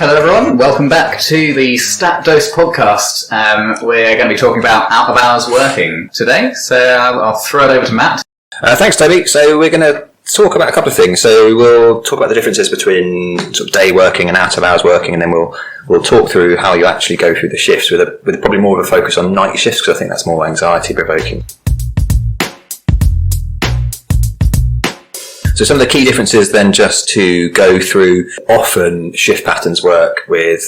Hello everyone, welcome back to the Stat Dose podcast. We're going to be talking about out of hours working today, so I'll throw it over to Matt. Thanks, Toby. So we're going to talk about a couple of things. So we'll talk about the differences between sort of day working and out of hours working, and then we'll talk through how you actually go through the shifts with probably more of a focus on night shifts, because I think that's more anxiety provoking. So some of the key differences then, just to go through, often shift patterns work with,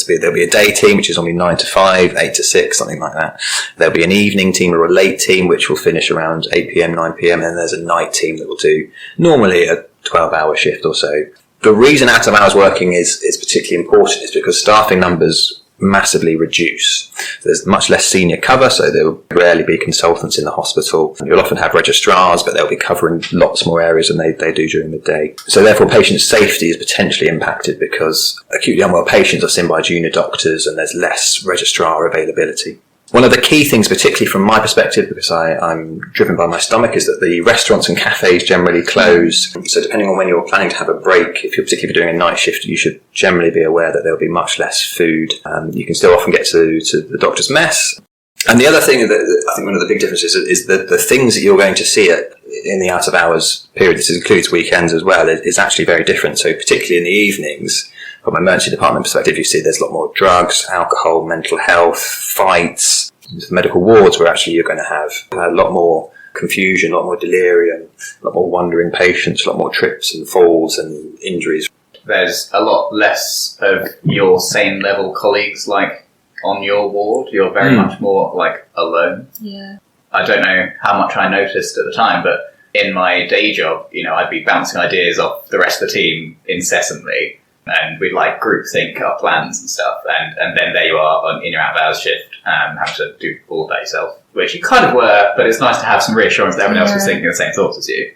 there'll be a day team, which is normally 9 to 5, 8 to 6, something like that. There'll be an evening team or a late team, which will finish around 8 p.m, 9 p.m, and there's a night team that will do normally a 12-hour shift or so. The reason out of hours working is particularly important is because staffing numbers massively reduce. There's much less senior cover, so there will rarely be consultants in the hospital. You'll often have registrars, but they'll be covering lots more areas than they do during the day. So therefore patient safety is potentially impacted because acutely unwell patients are seen by junior doctors and there's less registrar availability. One of the key things, particularly from my perspective, because I'm driven by my stomach, is that the restaurants and cafes generally close. So depending on when you're planning to have a break, if you're particularly doing a night shift, you should generally be aware that there'll be much less food. You can still often get to the doctor's mess. And the other thing that I think one of the big differences is that the things that you're going to see in the out of hours period, this includes weekends as well, is actually very different. So particularly in the evenings, from an emergency department perspective, you see there's a lot more drugs, alcohol, mental health, fights, medical wards where actually you're going to have a lot more confusion, a lot more delirium, a lot more wandering patients, a lot more trips and falls and injuries. There's a lot less of your same level colleagues like on your ward. You're very much more like alone. Yeah. I don't know how much I noticed at the time, but in my day job, I'd be bouncing ideas off the rest of the team incessantly. And we'd like group think our plans and stuff, and then there you are in your out of hours shift, having to do all of that yourself, which you kind of were, but it's nice to have some reassurance that everyone else was thinking the same thoughts as you.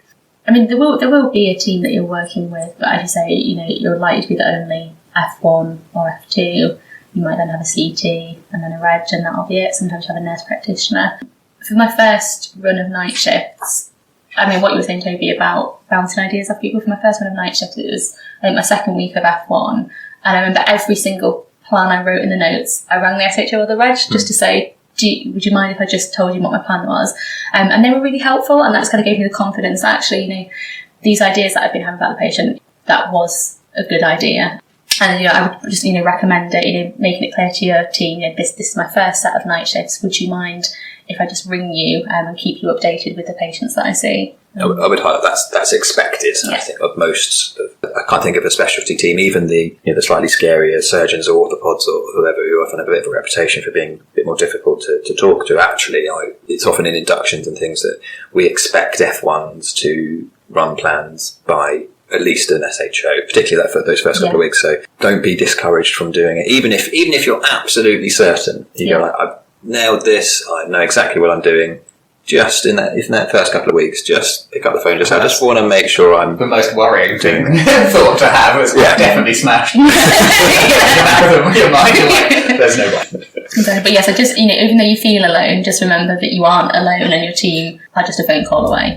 I mean, there will be a team that you're working with, but as you say, you're likely to be the only F1 or F2. You might then have a CT and then a reg, and that'll be it. Sometimes you have a nurse practitioner. For my first run of night shifts, I mean, what you were saying, Toby, about bouncing ideas off people, for my first run of night shifts, it was my second week of F1, and I remember every single plan I wrote in the notes, I rang the SHO or the reg just to say, would you mind if I just told you what my plan was? And they were really helpful, and that just kind of gave me the confidence that actually, these ideas that I've been having about the patient, that was a good idea. And, I would just, recommend it, making it clear to your team, this is my first set of night shifts. Would you mind if I just ring you and keep you updated with the patients that I see? I would highlight that's expected. Yeah. I think of most. I can't think of a specialty team, even the slightly scarier surgeons or orthopods or whoever, who often have a bit of a reputation for being a bit more difficult to talk to. Actually, it's often in inductions and things that we expect F1s to run plans by at least an SHO, particularly that for those first couple of weeks. So don't be discouraged from doing it, even if you're absolutely certain. You go, I've nailed this. I know exactly what I'm doing. Just in that first couple of weeks, just pick up the phone. I just want to make sure I'm. The most worrying thing thought to have was definitely smashed. Your mind, you're like, there's no way. But so just even though you feel alone, just remember that you aren't alone, and your team are just a phone call away.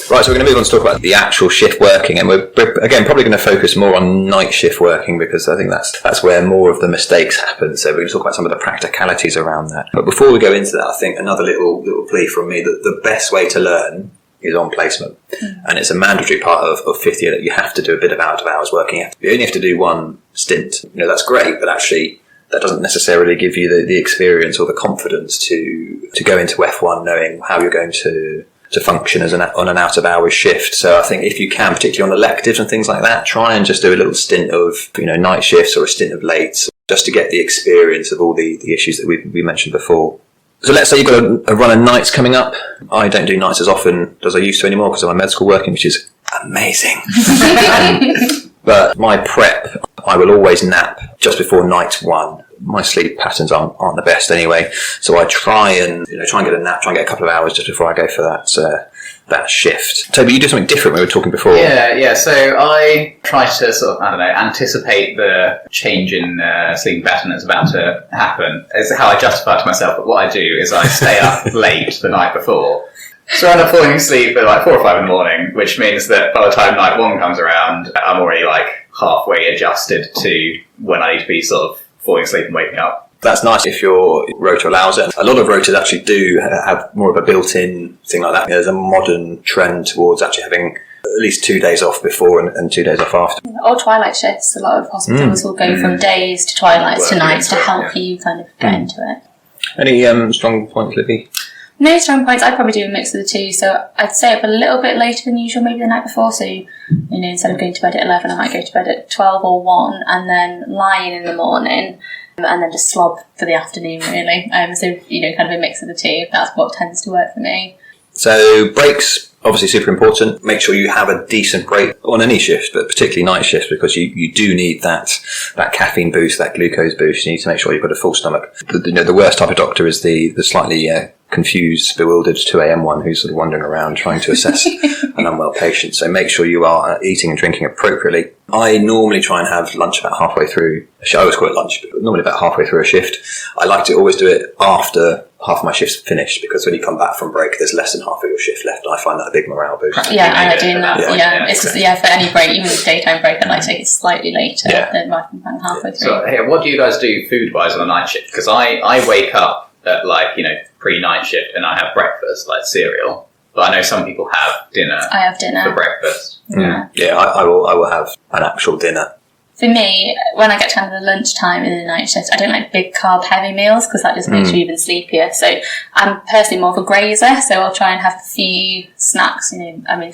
Right, so we're going to move on to talk about the actual shift working, and we're again probably going to focus more on night shift working because I think that's where more of the mistakes happen. So we're going to talk about some of the practicalities around that. But before we go into that, I think another little plea from me that the best way to learn is on placement, and it's a mandatory part of fifth year that you have to do a bit of out of hours working. You only have to do one stint. That's great, but actually that doesn't necessarily give you the experience or the confidence to go into F1 knowing how you're going to function on an out of hours shift. So I think if you can, particularly on electives and things like that, try and just do a little stint of night shifts or a stint of lates, just to get the experience of all the issues that we mentioned before. So let's say you've got a run of nights coming up. I don't do nights as often as I used to anymore because of my med school working, which is amazing. But my prep, I will always nap just before night one. My sleep patterns aren't the best anyway, so I try and get a nap, try and get a couple of hours just before I go for that shift. Toby, you do something different we were talking before. Yeah. So I try to sort of, anticipate the change in sleeping pattern that's about to happen. It's how I justify it to myself. But what I do is I stay up late the night before, So I end up falling asleep at like 4 or 5 in the morning, which means that by the time night 1 comes around, I'm already like halfway adjusted to when I need to be sort of falling asleep and waking up. That's nice if your rota allows it. A lot of rotas actually do have more of a built-in thing like that. There's a modern trend towards actually having at least 2 days off before and 2 days off after. Or twilight shifts. A lot of hospitals will go from days to twilights to nights to help you kind of get into it. Any strong points, Libby? No strong points. I'd probably do a mix of the two. So I'd stay up a little bit later than usual, maybe the night before. So, instead of going to bed at 11, I might go to bed at 12 or 1 and then lie in the morning and then just slob for the afternoon, really. So, kind of a mix of the two. That's what tends to work for me. So breaks, obviously super important. Make sure you have a decent break on any shift, but particularly night shifts, because you do need that caffeine boost, that glucose boost. You need to make sure you've got a full stomach. The worst type of doctor is the slightly confused, bewildered 2 a.m. one who's sort of wandering around trying to assess an unwell patient. So make sure you are eating and drinking appropriately. I normally try and have lunch about halfway through. I always call it lunch, but normally about halfway through a shift. I like to always do it after half of my shift's finished, because when you come back from break, there's less than half of your shift left. I find that a big morale boost. Yeah, I like doing that. It's just, for any break, even with daytime break, I like to take it slightly later than halfway through. So, what do you guys do food-wise on a night shift? Because I wake up at pre-night shift and I have breakfast, like cereal. But I know some people have dinner. I have dinner for breakfast. Yeah, I will have an actual dinner. For me, when I get to the lunchtime in the night shift, I don't like big carb heavy meals because that just makes you even sleepier. So I'm personally more of a grazer, so I'll try and have a few snacks,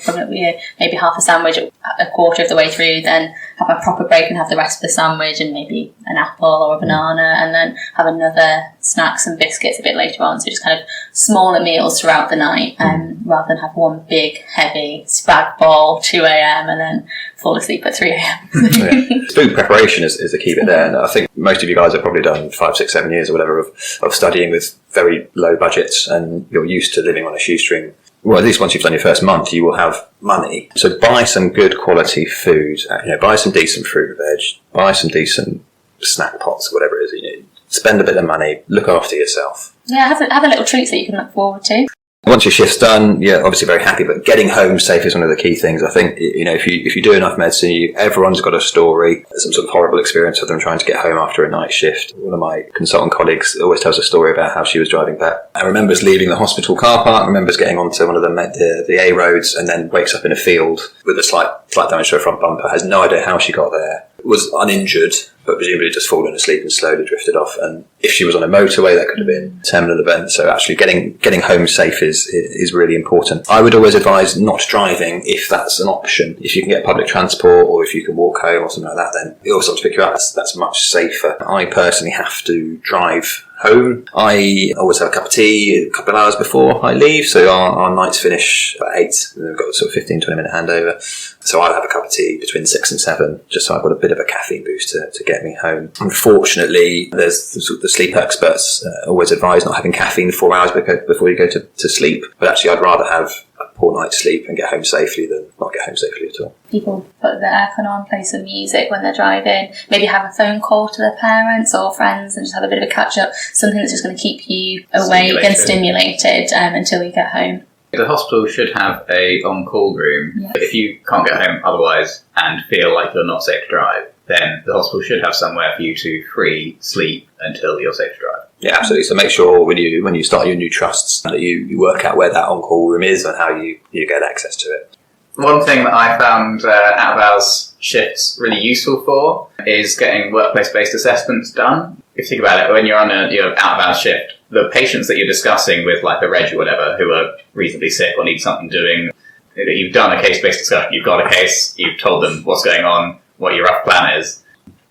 probably maybe half a sandwich a quarter of the way through, then have a proper break and have the rest of the sandwich and maybe an apple or a banana, and then have another snacks and biscuits a bit later on. So just kind of smaller meals throughout the night, rather than have one big heavy spag bol 2 a.m. and then fall asleep at 3 a.m. Food preparation is the key bit there, and I think most of you guys have probably done 5, 6, 7 years or whatever of studying with very low budgets, and you're used to living on a shoestring. Well, at least once you've done your first month, you will have money. So buy some good quality food. Buy some decent fruit and veg. Buy some decent snack pots, or whatever it is. Spend a bit of money. Look after yourself. Yeah, have a little treats that you can look forward to. Once your shift's done, you're obviously very happy, but getting home safe is one of the key things. I think, if you do enough medicine, everyone's got a story, some sort of horrible experience of them trying to get home after a night shift. One of my consultant colleagues always tells a story about how she was driving back and remembers leaving the hospital car park, remembers getting onto one of the A roads, and then wakes up in a field with a slight damage to her front bumper, has no idea how she got there, was uninjured, but presumably just fallen asleep and slowly drifted off. And if she was on a motorway, that could have been a terminal event. So actually getting home safe is really important. I would always advise not driving if that's an option. If you can get public transport, or if you can walk home or something like that, then it'll sort of pick you up. That's much safer. I personally have to drive home. I always have a cup of tea a couple of hours before I leave, so our nights finish at 8, and we've got a sort of 15-20 minute handover. So I'll have a cup of tea between 6 and 7, just so I've got a bit of a caffeine boost to get me home. Unfortunately, there's the sleep experts always advise not having caffeine 4 hours before you go to sleep, but actually I'd rather have a poor night's sleep and get home safely than not get home safely at all. People put their aircon on, play some music when they're driving, maybe have a phone call to their parents or friends and just have a bit of a catch up, something that's just going to keep you awake and stimulated until you get home. The hospital should have a on-call room. Yeah. If you can't get home otherwise and feel like you're not safe to drive, then the hospital should have somewhere for you to free sleep until you're safe to drive. Yeah, absolutely. So make sure when you start your new trusts that you work out where that on-call room is and how you get access to it. One thing that I found out-of-hours shifts really useful for is getting workplace-based assessments done. If you think about it, when you're on your out-of-hours shift, the patients that you're discussing with, like the reg or whatever, who are reasonably sick or need something doing, you've done a case-based discussion, you've got a case, you've told them what's going on, what your rough plan is.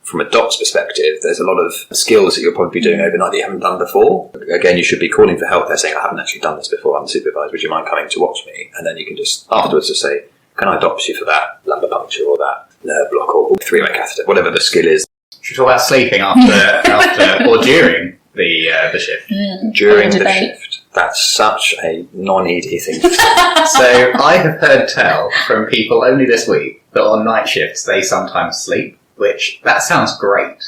From a doc's perspective, there's a lot of skills that you'll probably be doing overnight that you haven't done before. Again, you should be calling for help. They're saying, I haven't actually done this before, I'm supervised, would you mind coming to watch me? And then you can just afterwards just say, can I dopt you for that lumbar puncture or that nerve block or three-way catheter, whatever the skill is. Should we talk about sleeping after or during the shift? During the shift. That's such a non-ED thing to say. So I have heard tell from people only this week that on night shifts they sometimes sleep, which that sounds great.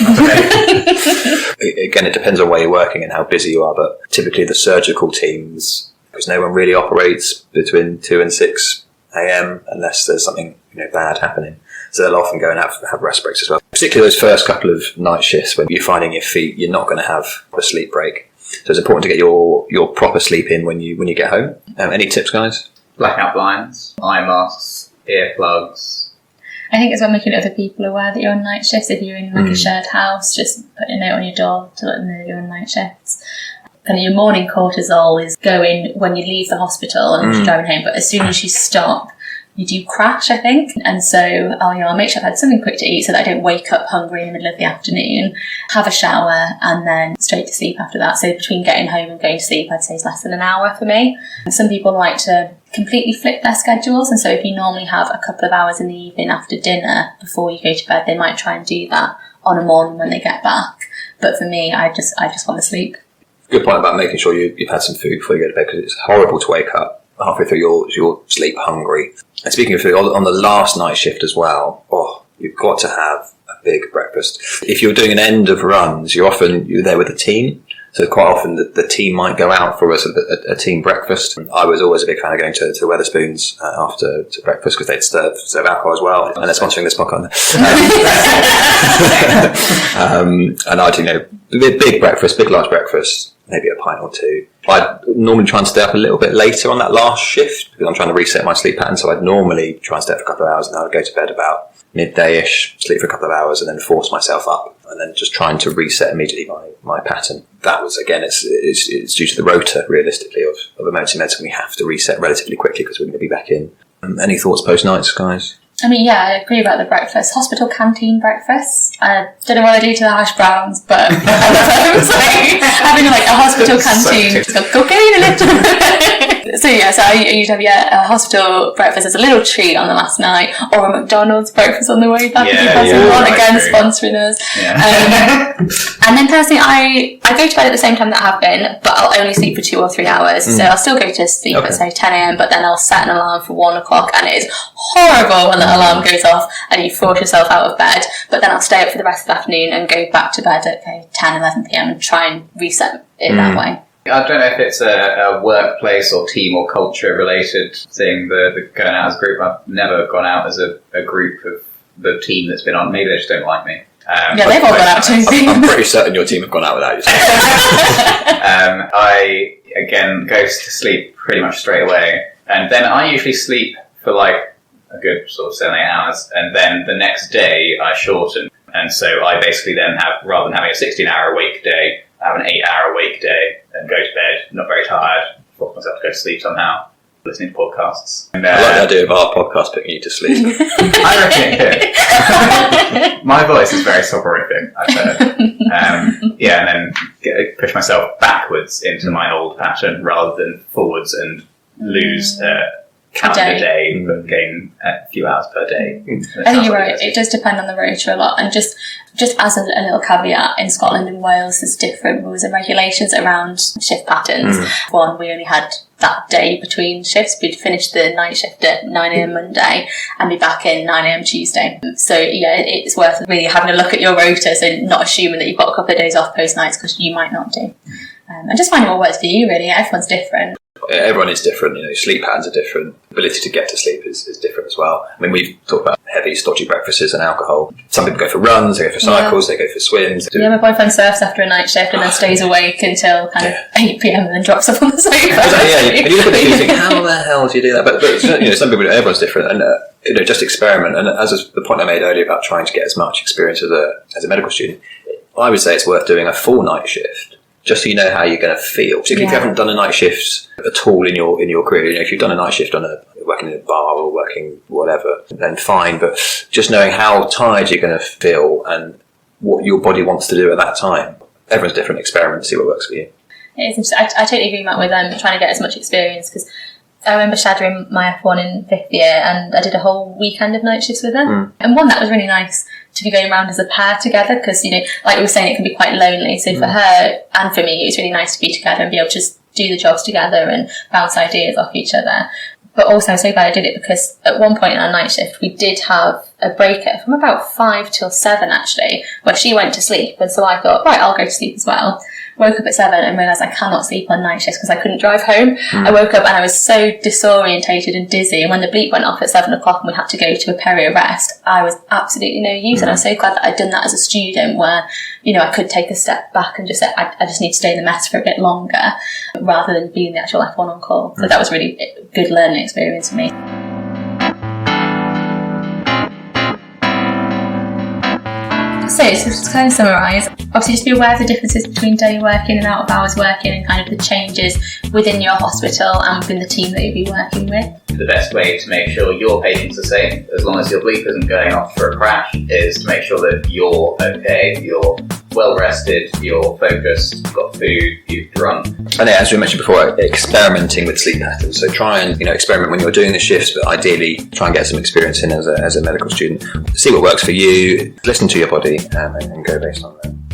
Again, it depends on where you're working and how busy you are, but typically the surgical teams because no one really operates between 2 and 6 a.m. unless there's something bad happening. So they'll often go and have rest breaks as well. Particularly those first couple of night shifts when you're finding your feet, you're not going to have a sleep break. So it's important to get your proper sleep in when you get home. Any tips, guys? Blackout blinds, eye masks, earplugs. I think it's about making other people aware that you're on night shifts. If you're in like a shared house, just put a note on your door to let them know you're on night shifts. Kind of your morning cortisol is going when you leave the hospital and you're driving home, but as soon as you stop, you do crash, I think. And so I'll make sure I've had something quick to eat so that I don't wake up hungry in the middle of the afternoon, have a shower, and then straight to sleep after that. So between getting home and going to sleep, I'd say it's less than an hour for me. And some people like to completely flip their schedules. And so if you normally have a couple of hours in the evening after dinner before you go to bed, they might try and do that on a morning when they get back. But for me, I just want to sleep. Good point about making sure you've had some food before you go to bed, because it's horrible to wake up halfway through your sleep hungry. And speaking of food, on the last night shift as well, you've got to have a big breakfast. If you're doing an end of runs, you're there with a team. So quite often the team might go out for a team breakfast. I was always a big fan of going to Wetherspoons after breakfast because they'd serve alcohol as well. And they're sponsoring this podcast. And I'd big breakfast, big large breakfast, maybe a pint or two. I'd normally try and stay up a little bit later on that last shift because I'm trying to reset my sleep pattern. So I'd normally try and stay up for a couple of hours and then I'd go to bed about midday-ish, sleep for a couple of hours and then force myself up and then just trying to reset immediately my pattern. That was, again, it's due to the rota, realistically, of emergency medicine. We have to reset relatively quickly because we're going to be back in. Any thoughts post-nights, guys? I mean, yeah, I agree about the breakfast. Hospital canteen breakfast. I don't know what I do to the hash browns, but I love them. So having a hospital canteen. It's got cocaine in it. So I usually have a hospital breakfast as a little treat on the last night, or a McDonald's breakfast on the way back. Again, sponsoring us. Yeah. And then personally, I go to bed at the same time that I have been, but I'll only sleep for 2 or 3 hours. So I'll still go to sleep at say 10 a.m, but then I'll set an alarm for 1 o'clock, and it is horrible when the alarm goes off and you force yourself out of bed. But then I'll stay up for the rest of the afternoon and go back to bed at 10, 11 p.m. and try and reset it that way. I don't know if it's a workplace or team or culture related thing, the going out as a group. I've never gone out as a group of the team that's been on. Maybe they just don't like me. They've all gone out too. I'm pretty certain your team have gone out without you. I, again, go to sleep pretty much straight away. And then I usually sleep for a good sort of 7-8 hours. And then the next day I shorten. And so I basically then have, rather than having a 16-hour awake day, I have an 8-hour awake day and go to bed, not very tired, force myself to go to sleep somehow, listening to podcasts. And, I like the idea of our podcast putting you to sleep. I reckon it could. My voice is very soporific, I've heard. And then push myself backwards into my old pattern rather than forwards and lose calendar day, but gain a few hours per day. I think you're right. It does depend on the rota a lot. And just as a little caveat, in Scotland and Wales, there's different rules and regulations around shift patterns. One, we only had that day between shifts. We'd finish the night shift at 9 a.m. Monday and be back in 9 a.m. Tuesday. So it's worth really having a look at your rota, so not assuming that you've got a couple of days off post nights, because you might not do. And just finding what works for you, really. Everyone's different. Everyone is different, sleep patterns are different. Ability to get to sleep is different as well. I mean, we've talked about heavy, stodgy breakfasts and alcohol. Some people go for runs, they go for cycles, they go for swims. Yeah, my boyfriend surfs after a night shift and then stays awake until kind of 8 p.m. and then drops off on the sofa. And you look at it and you think, how the hell do you do that? But some people, everyone's different, and just experiment. And as the point I made earlier about trying to get as much experience as a medical student, I would say it's worth doing a full night shift, just so you know how you're going to feel. Particularly if you haven't done a night shift at all in your career. If you've done a night shift working in a bar or working whatever, then fine. But just knowing how tired you're going to feel and what your body wants to do at that time. Everyone's different. Experiment, see what works for you. It is interesting. I totally agree, Matt, with trying to get as much experience, because I remember shadowing my F1 in 5th year and I did a whole weekend of night shifts with her. And one, that was really nice to be going around as a pair together, because, like we were saying, it can be quite lonely. So for her and for me, it was really nice to be together and be able to just do the jobs together and bounce ideas off each other. But also, I'm so glad I did it, because at one point in our night shift, we did have a breaker from about 5 till 7, actually, where she went to sleep. And so I thought, right, I'll go to sleep as well. woke up at 7 and realised I cannot sleep on night shifts because I couldn't drive home. I woke up and I was so disorientated and dizzy, and when the bleep went off at 7 o'clock and we had to go to a perio rest, I was absolutely no use. And I'm so glad that I'd done that as a student, where, you know, I could take a step back and just say, I just need to stay in the mess for a bit longer, rather than being the actual F1 on call. So that was really a good learning experience for me. So to kind of summarise, obviously just be aware of the differences between day working and out of hours working, and kind of the changes within your hospital and within the team that you'll be working with. The best way to make sure your patients are safe, as long as your bleep isn't going off for a crash, is to make sure that you're okay, you're well rested, you're focused, you've got food, you've drunk. And as we mentioned before, experimenting with sleep patterns. So try and, you know, experiment when you're doing the shifts, but ideally try and get some experience in as a medical student. See what works for you, listen to your body, and go based on that.